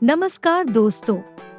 नमस्कार दोस्तों,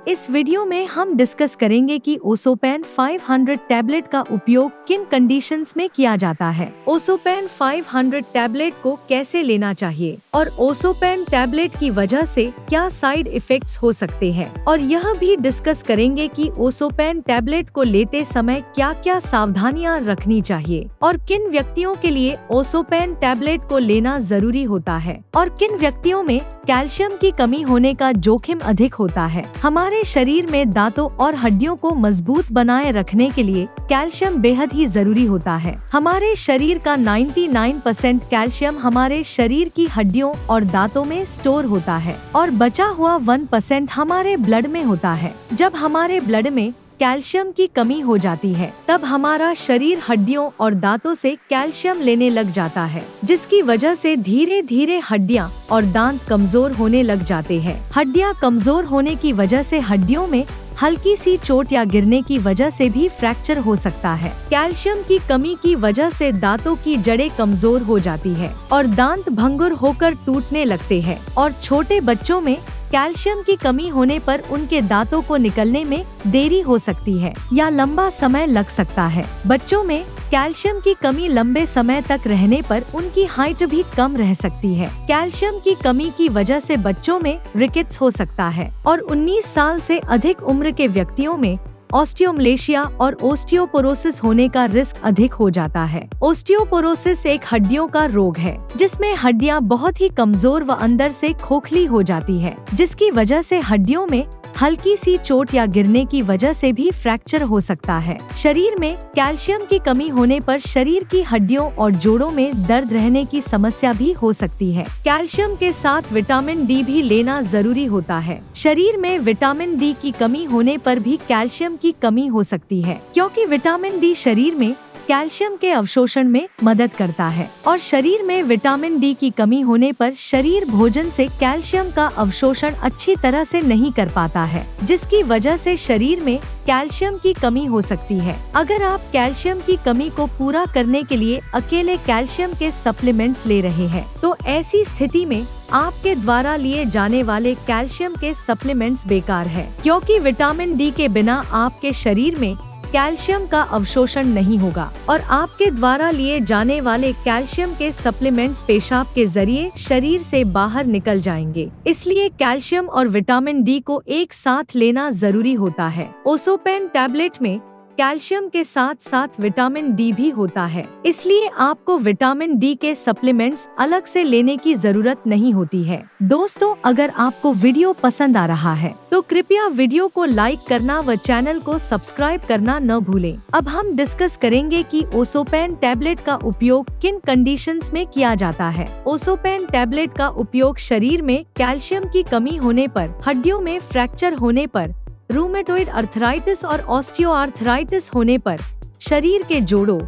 इस वीडियो में हम डिस्कस करेंगे कि ओसोपेन 500 टैबलेट का उपयोग किन कंडीशंस में किया जाता है। ओसोपेन 500 टैबलेट को कैसे लेना चाहिए और ओसोपेन टैबलेट की वजह से क्या साइड इफेक्ट्स हो सकते हैं, और यह भी डिस्कस करेंगे कि ओसोपेन टैबलेट को लेते समय क्या क्या सावधानियां रखनी चाहिए और किन व्यक्तियों के लिए ओसोपेन टैबलेट को लेना जरूरी होता है और किन व्यक्तियों में कैल्शियम की कमी होने का जोखिम अधिक होता है। हमारे शरीर में दांतों और हड्डियों को मजबूत बनाए रखने के लिए कैल्शियम बेहद ही जरूरी होता है। हमारे शरीर का 99% कैल्शियम हमारे शरीर की हड्डियों और दांतों में स्टोर होता है और बचा हुआ 1% हमारे ब्लड में होता है। जब हमारे ब्लड में कैल्शियम की कमी हो जाती है तब हमारा शरीर हड्डियों और दांतों से कैल्शियम लेने लग जाता है, जिसकी वजह से धीरे धीरे हड्डियां और दांत कमजोर होने लग जाते हैं। हड्डियां कमजोर होने की वजह से हड्डियों में हल्की सी चोट या गिरने की वजह से भी फ्रैक्चर हो सकता है। कैल्शियम की कमी की वजह से दांतों की जड़ें कमजोर हो जाती है और दांत भंगुर होकर टूटने लगते हैं, और छोटे बच्चों में कैल्शियम की कमी होने पर उनके दांतों को निकलने में देरी हो सकती है या लंबा समय लग सकता है। बच्चों में कैल्शियम की कमी लंबे समय तक रहने पर उनकी हाइट भी कम रह सकती है। कैल्शियम की कमी की वजह से बच्चों में रिकेट्स हो सकता है और 19 साल से अधिक उम्र के व्यक्तियों में ऑस्टियोमलेशिया और ओस्टियोपोरोसिस होने का रिस्क अधिक हो जाता है। ओस्टियोपोरोसिस एक हड्डियों का रोग है जिसमें हड्डियां बहुत ही कमजोर व अंदर से खोखली हो जाती है, जिसकी वजह से हड्डियों में हल्की सी चोट या गिरने की वजह से भी फ्रैक्चर हो सकता है। शरीर में कैल्शियम की कमी होने पर शरीर की हड्डियों और जोड़ों में दर्द रहने की समस्या भी हो सकती है। कैल्शियम के साथ विटामिन डी भी लेना जरूरी होता है। शरीर में विटामिन डी की कमी होने पर भी कैल्शियम की कमी हो सकती है, क्योंकि विटामिन डी शरीर में कैल्शियम के अवशोषण में मदद करता है, और शरीर में विटामिन डी की कमी होने पर शरीर भोजन से कैल्शियम का अवशोषण अच्छी तरह से नहीं कर पाता है, जिसकी वजह से शरीर में कैल्शियम की कमी हो सकती है। अगर आप कैल्शियम की कमी को पूरा करने के लिए अकेले कैल्शियम के सप्लीमेंट्स ले रहे हैं, तो ऐसी स्थिति में आपके द्वारा लिए जाने वाले कैल्शियम के सप्लीमेंट्स बेकार है, क्योंकि विटामिन डी के बिना आपके शरीर में कैल्शियम का अवशोषण नहीं होगा और आपके द्वारा लिए जाने वाले कैल्शियम के सप्लीमेंट्स पेशाब के जरिए शरीर से बाहर निकल जाएंगे। इसलिए कैल्शियम और विटामिन डी को एक साथ लेना जरूरी होता है। ओसोपेन टैबलेट में कैल्शियम के साथ साथ विटामिन डी भी होता है, इसलिए आपको विटामिन डी के सप्लीमेंट्स अलग से लेने की जरूरत नहीं होती है। दोस्तों, अगर आपको वीडियो पसंद आ रहा है तो कृपया वीडियो को लाइक करना व चैनल को सब्सक्राइब करना न भूलें। अब हम डिस्कस करेंगे कि ओसोपेन टैबलेट का उपयोग किन कंडीशंस में किया जाता है। ओसोपेन टैबलेट का उपयोग शरीर में कैल्शियम की कमी होने पर, हड्डियों में फ्रैक्चर होने पर, रूमेटॉइड अर्थराइटिस और ऑस्टियोआर्थराइटिस होने पर, शरीर के जोड़ों,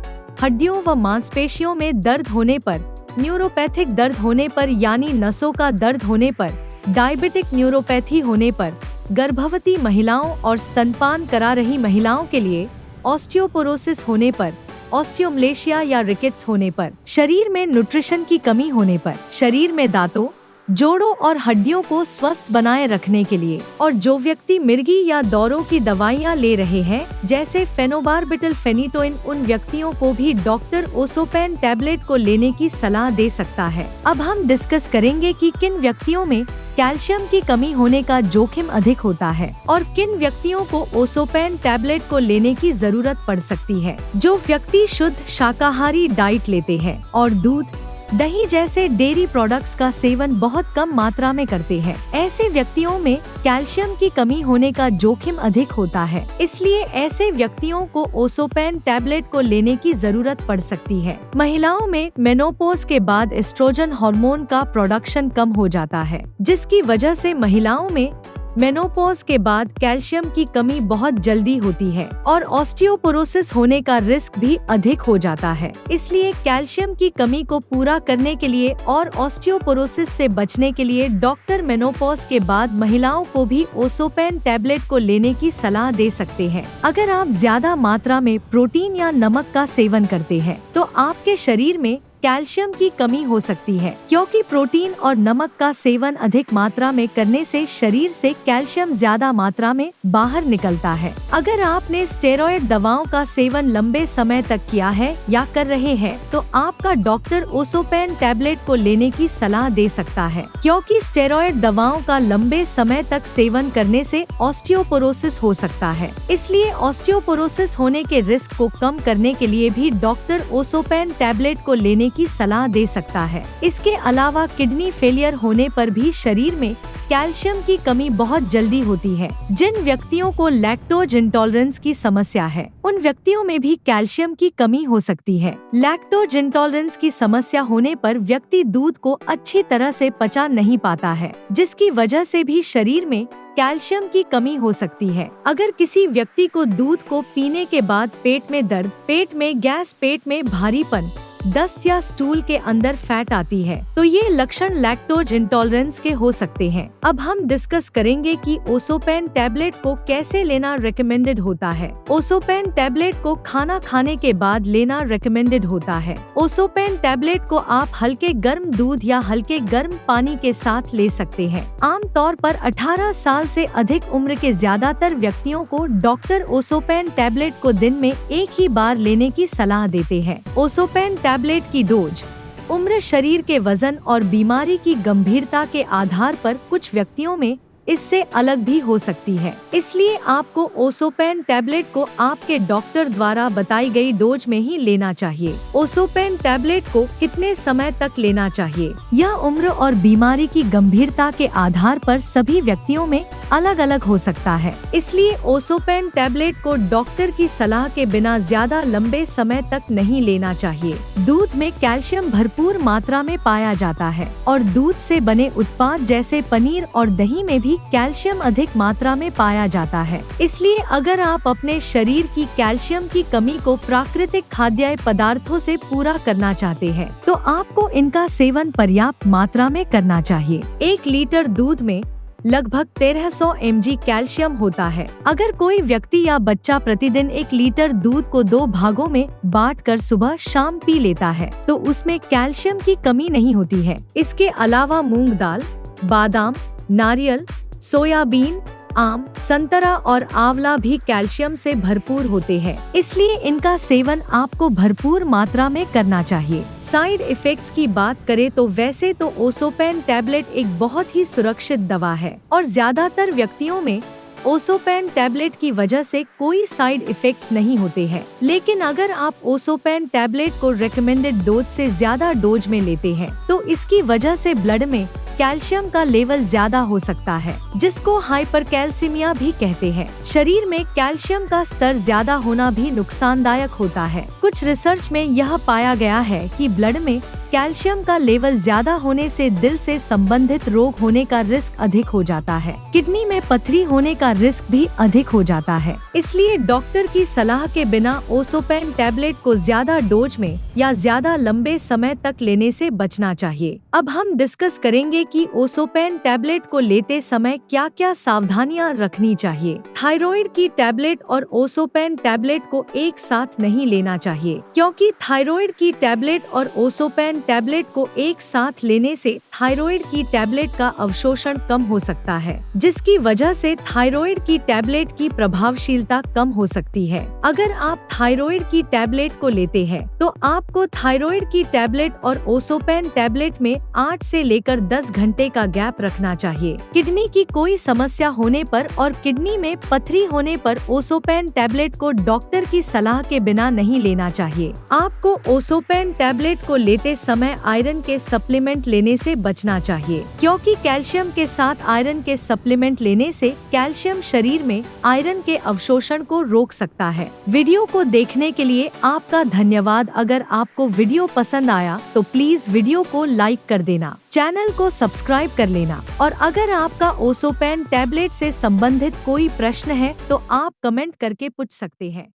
हड्डियों व मांसपेशियों में दर्द होने पर, न्यूरोपैथिक दर्द होने पर यानी नसों का दर्द होने पर, डायबिटिक न्यूरोपैथी होने पर, गर्भवती महिलाओं और स्तनपान करा रही महिलाओं के लिए, ऑस्टियोपोरोसिस होने पर, ऑस्टियोमलेशिया या रिकेट्स होने पर, शरीर में न्यूट्रिशन की कमी होने पर, शरीर में दांतों, जोड़ों और हड्डियों को स्वस्थ बनाए रखने के लिए, और जो व्यक्ति मिर्गी या दौरों की दवाइयां ले रहे हैं जैसे फेनोबारबिटल फेनिटोइन, उन व्यक्तियों को भी डॉक्टर ओसोपेन टैबलेट को लेने की सलाह दे सकता है। अब हम डिस्कस करेंगे कि किन व्यक्तियों में कैल्शियम की कमी होने का जोखिम अधिक होता है और किन व्यक्तियों को ओसोपेन टैबलेट को लेने की जरूरत पड़ सकती है। जो व्यक्ति शुद्ध शाकाहारी डाइट लेते हैं और दूध, दही जैसे डेयरी प्रोडक्ट्स का सेवन बहुत कम मात्रा में करते हैं, ऐसे व्यक्तियों में कैल्शियम की कमी होने का जोखिम अधिक होता है। इसलिए ऐसे व्यक्तियों को ओसोपेन टैबलेट को लेने की जरूरत पड़ सकती है। महिलाओं में मेनोपॉज के बाद एस्ट्रोजन हार्मोन का प्रोडक्शन कम हो जाता है, जिसकी वजह से महिलाओं में मेनोपॉज के बाद कैल्शियम की कमी बहुत जल्दी होती है और ऑस्टियोपोरोसिस होने का रिस्क भी अधिक हो जाता है। इसलिए कैल्शियम की कमी को पूरा करने के लिए और ऑस्टियोपोरोसिस से बचने के लिए डॉक्टर मेनोपॉज के बाद महिलाओं को भी ओसोपेन टैबलेट को लेने की सलाह दे सकते हैं। अगर आप ज्यादा मात्रा में प्रोटीन या नमक का सेवन करते हैं तो आपके शरीर में कैल्शियम की कमी हो सकती है, क्योंकि प्रोटीन और नमक का सेवन अधिक मात्रा में करने से शरीर से कैल्शियम ज्यादा मात्रा में बाहर निकलता है। अगर आपने स्टेरॉयड दवाओं का सेवन लंबे समय तक किया है या कर रहे हैं, तो आपका डॉक्टर ओसोपेन टैबलेट को लेने की सलाह दे सकता है, क्योंकि स्टेरॉयड दवाओं का लंबे समय तक सेवन करने से ऑस्टियोपोरोसिस हो सकता है। इसलिए ऑस्टियोपोरोसिस होने के रिस्क को कम करने के लिए भी डॉक्टर ओसोपेन टैबलेट को लेने की सलाह दे सकता है। इसके अलावा किडनी फेलियर होने पर भी शरीर में कैल्शियम की कमी बहुत जल्दी होती है। जिन व्यक्तियों को लैक्टोज इंटॉलरेंस की समस्या है, उन व्यक्तियों में भी कैल्शियम की कमी हो सकती है। लैक्टोज इंटॉलरेंस की समस्या होने पर व्यक्ति दूध को अच्छी तरह से पचा नहीं पाता है, जिसकी वजह से भी शरीर में कैल्शियम की कमी हो सकती है। अगर किसी व्यक्ति को दूध को पीने के बाद पेट में दर्द, पेट में गैस, पेट में भारीपन, दस्त या स्टूल के अंदर फैट आती है, तो ये लक्षण लैक्टोज इंटॉलरेंस के हो सकते हैं। अब हम डिस्कस करेंगे कि ओसोपेन टैबलेट को कैसे लेना रेकमेंडेड होता है। ओसोपेन टैबलेट को खाना खाने के बाद लेना रेकमेंडेड होता है। ओसोपेन टैबलेट को आप हल्के गर्म दूध या हल्के गर्म पानी के साथ ले सकते हैं। आमतौर पर 18 साल से अधिक उम्र के ज्यादातर व्यक्तियों को डॉक्टर ओसोपेन टैबलेट को दिन में एक ही बार लेने की सलाह देते हैं। ओसोपेन टैबलेट की डोज, उम्र, शरीर के वजन और बीमारी की गंभीरता के आधार पर कुछ व्यक्तियों में इससे अलग भी हो सकती है। इसलिए आपको ओसोपेन टैबलेट को आपके डॉक्टर द्वारा बताई गई डोज में ही लेना चाहिए। ओसोपेन टैबलेट को कितने समय तक लेना चाहिए, यह उम्र और बीमारी की गंभीरता के आधार पर सभी व्यक्तियों में अलग अलग हो सकता है। इसलिए ओसोपेन टैबलेट को डॉक्टर की सलाह के बिना ज्यादा लंबे समय तक नहीं लेना चाहिए। दूध में कैल्शियम भरपूर मात्रा में पाया जाता है और दूध से बने उत्पाद जैसे पनीर और दही में भी कैल्शियम अधिक मात्रा में पाया जाता है। इसलिए अगर आप अपने शरीर की कैल्शियम की कमी को प्राकृतिक खाद्य पदार्थों से पूरा करना चाहते हैं, तो आपको इनका सेवन पर्याप्त मात्रा में करना चाहिए। 1 लीटर दूध में लगभग 1300 mg कैल्शियम होता है। अगर कोई व्यक्ति या बच्चा प्रतिदिन 1 लीटर दूध को 2 भागों में बांटकर सुबह शाम पी लेता है, तो उसमें कैल्शियम की कमी नहीं होती है। इसके अलावा मूंग दाल, बादाम, नारियल, सोयाबीन, आम, संतरा और आंवला भी कैल्शियम से भरपूर होते हैं। इसलिए इनका सेवन आपको भरपूर मात्रा में करना चाहिए। साइड इफेक्ट्स की बात करें तो वैसे तो ओसोपेन टैबलेट एक बहुत ही सुरक्षित दवा है और ज्यादातर व्यक्तियों में ओसोपेन टैबलेट की वजह से कोई साइड इफेक्ट्स नहीं होते हैं। लेकिन अगर आप ओसोपेन टैबलेट को रेकमेंडेड डोज से ज्यादा डोज में लेते हैं, तो इसकी वजह से ब्लड में कैल्शियम का लेवल ज्यादा हो सकता है, जिसको हाइपरकैल्सीमिया भी कहते हैं। शरीर में कैल्शियम का स्तर ज्यादा होना भी नुकसानदायक होता है। कुछ रिसर्च में यह पाया गया है कि ब्लड में कैल्शियम का लेवल ज्यादा होने से दिल से संबंधित रोग होने का रिस्क अधिक हो जाता है। किडनी में पथरी होने का रिस्क भी अधिक हो जाता है। इसलिए डॉक्टर की सलाह के बिना ओसोपेन टैबलेट को ज्यादा डोज में या ज्यादा लंबे समय तक लेने से बचना चाहिए। अब हम डिस्कस करेंगे कि ओसोपेन टैबलेट को लेते समय क्या क्या सावधानियां रखनी चाहिए। थायराइड की टैबलेट और ओसोपेन टैबलेट को एक साथ नहीं लेना चाहिए, क्योंकि थायराइड की टैबलेट और ओसोपेन टैबलेट को एक साथ लेने से थायराइड की टैबलेट का अवशोषण कम हो सकता है, जिसकी वजह से थायराइड की टैबलेट की प्रभावशीलता कम हो सकती है। अगर आप थायराइड की टैबलेट को लेते हैं, तो आपको थायराइड की टैबलेट और ओसोपेन टैबलेट में 8 से लेकर 10 घंटे का गैप रखना चाहिए। किडनी की कोई समस्या होने पर और किडनी में पथरी होने पर ओसोपेन टैबलेट को डॉक्टर की सलाह के बिना नहीं लेना चाहिए। आपको ओसोपेन टैबलेट को लेते समय आयरन के सप्लीमेंट लेने से बचना चाहिए, क्योंकि कैल्शियम के साथ आयरन के सप्लीमेंट लेने से कैल्शियम शरीर में आयरन के अवशोषण को रोक सकता है। वीडियो को देखने के लिए आपका धन्यवाद। अगर आपको वीडियो पसंद आया तो प्लीज वीडियो को लाइक कर देना, चैनल को सब्सक्राइब कर लेना और अगर आपका ओसोपेन टैबलेट से संबंधित कोई प्रश्न है तो आप कमेंट करके पूछ सकते हैं।